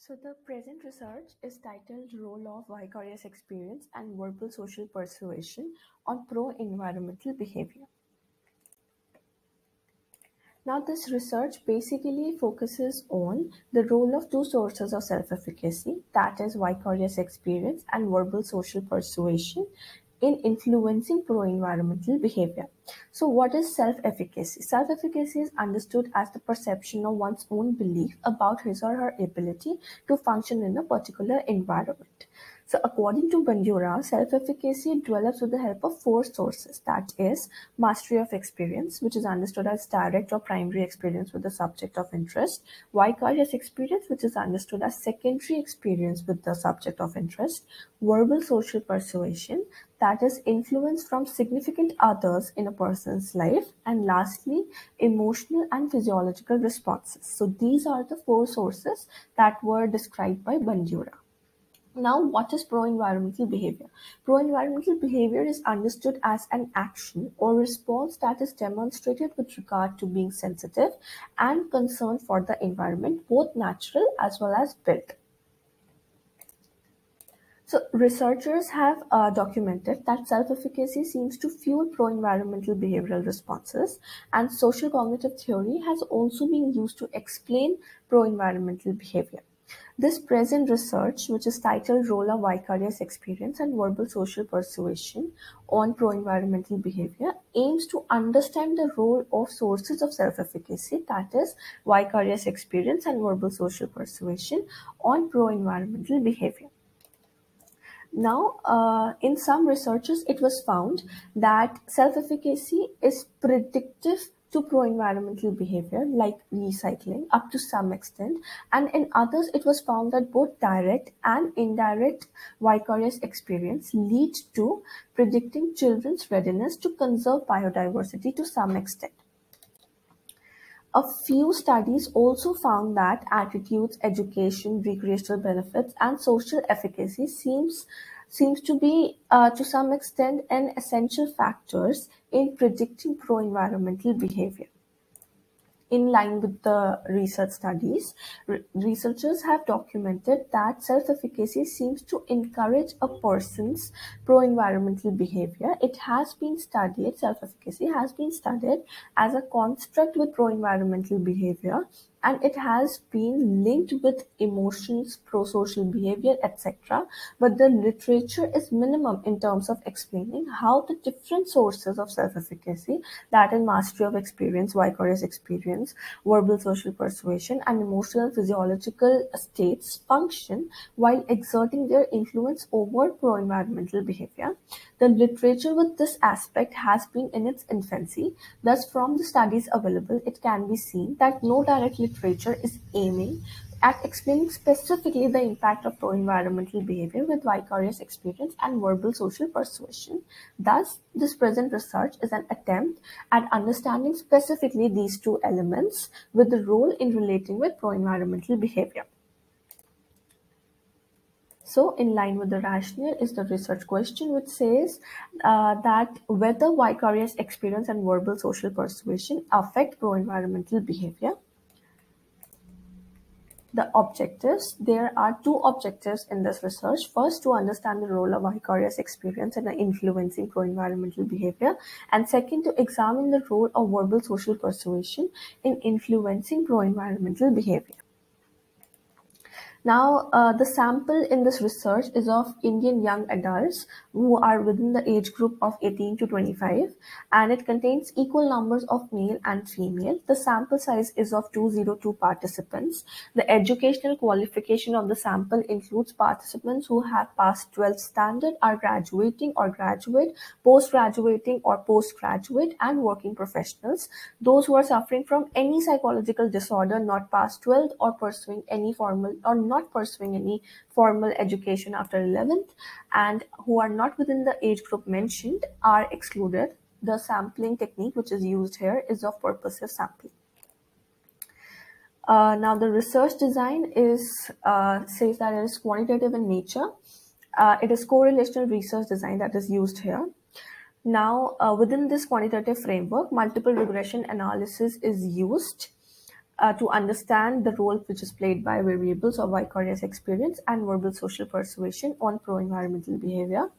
So the present research is titled Role of Vicarious Experience and Verbal Social Persuasion on Pro-Environmental Behavior. Now this research basically focuses on the role of two sources of self-efficacy, that is vicarious experience and verbal social persuasion in influencing pro-environmental behavior. So what is self-efficacy? Self-efficacy is understood as the perception of one's own belief about his or her ability to function in a particular environment. So according to Bandura, self-efficacy develops with the help of four sources, that is mastery of experience, which is understood as direct or primary experience with the subject of interest, vicarious experience, which is understood as secondary experience with the subject of interest, verbal social persuasion, that is influence from significant others in a person's life, and lastly, emotional and physiological responses. So these are the four sources that were described by Bandura. Now, what is pro-environmental behavior? Pro-environmental behavior is understood as an action or response that is demonstrated with regard to being sensitive and concerned for the environment, both natural as well as built. So researchers have documented that self-efficacy seems to fuel pro-environmental behavioral responses, and social cognitive theory has also been used to explain pro-environmental behavior. This present research, which is titled Role of Vicarious Experience and Verbal Social Persuasion on Pro-Environmental Behavior, aims to understand the role of sources of self-efficacy, that is, vicarious experience and verbal social persuasion on pro-environmental behavior. Now, in some researches, it was found that self-efficacy is predictive to pro-environmental behavior like recycling up to some extent, and in others it was found that both direct and indirect vicarious experience lead to predicting children's readiness to conserve biodiversity to some extent. A few studies also found that attitudes, education, recreational benefits, and social efficacy seems to be, to some extent, an essential factors in predicting pro-environmental behavior. In line with the research studies, researchers have documented that self-efficacy seems to encourage a person's pro-environmental behavior. It has been studied, self-efficacy has been studied as a construct with pro-environmental behavior, and it has been linked with emotions, pro-social behavior, etc. But the literature is minimum in terms of explaining how the different sources of self-efficacy, that is mastery of experience, vicarious experience, verbal social persuasion, and emotional and physiological states function while exerting their influence over pro-environmental behavior. The literature with this aspect has been in its infancy. Thus, from the studies available, it can be seen that no direct literature is aiming at explaining specifically the impact of pro-environmental behavior with vicarious experience and verbal social persuasion. Thus, this present research is an attempt at understanding specifically these two elements with the role in relating with pro-environmental behavior. So, in line with the rationale is the research question, which says that whether vicarious experience and verbal social persuasion affect pro-environmental behavior. The objectives. There are two objectives in this research. First, to understand the role of vicarious experience in influencing pro-environmental behavior. And second, to examine the role of verbal social persuasion in influencing pro-environmental behavior. Now, the sample in this research is of Indian young adults who are within the age group of 18 to 25, and it contains equal numbers of male and female. The sample size is of 202 participants. The educational qualification of the sample includes participants who have passed 12th standard, are graduating or graduate, post-graduating or postgraduate, and working professionals. Those who are suffering from any psychological disorder, not past 12th, or pursuing any formal or not pursuing any formal education after 11th, and who are not within the age group mentioned are excluded. The sampling technique which is used here is of purposive sampling. Now the research design is says that it is quantitative in nature. It is correlational research design that is used here. Now within this quantitative framework, multiple regression analysis is used. to understand the role which is played by variables of vicarious experience and verbal social persuasion on pro-environmental behavior.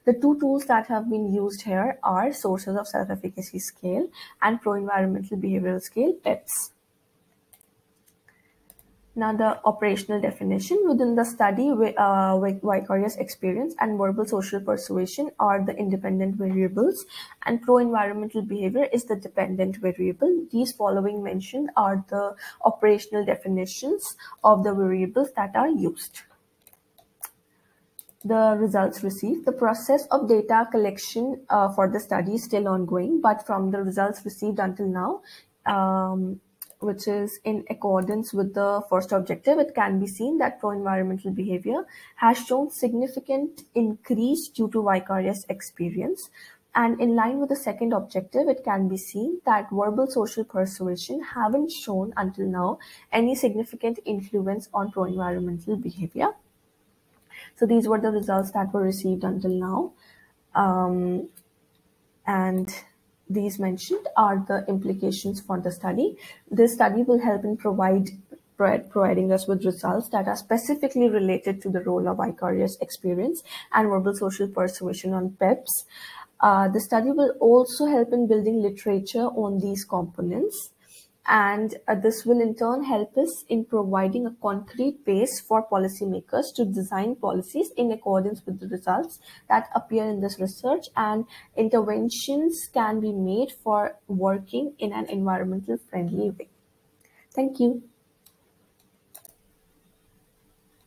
The two tools that have been used here are sources of self-efficacy scale and pro-environmental behavioral scale, PEPS. Now, the operational definition within the study, vicarious experience and verbal social persuasion are the independent variables, and pro-environmental behavior is the dependent variable. These following mentioned are the operational definitions of the variables that are used. The results received. The process of data collection for the study is still ongoing, but from the results received until now, which is in accordance with the first objective, it can be seen that pro-environmental behavior has shown significant increase due to vicarious experience. And in line with the second objective, it can be seen that verbal social persuasion haven't shown until now any significant influence on pro-environmental behavior. So these were the results that were received until now. And these mentioned are the implications for the study. This study will help in providing us with results that are specifically related to the role of vicarious experience and verbal social persuasion on PEPs. The study will also help in building literature on these components. And this will in turn help us in providing a concrete base for policymakers to design policies in accordance with the results that appear in this research, and interventions can be made for working in an environmental friendly way. Thank you.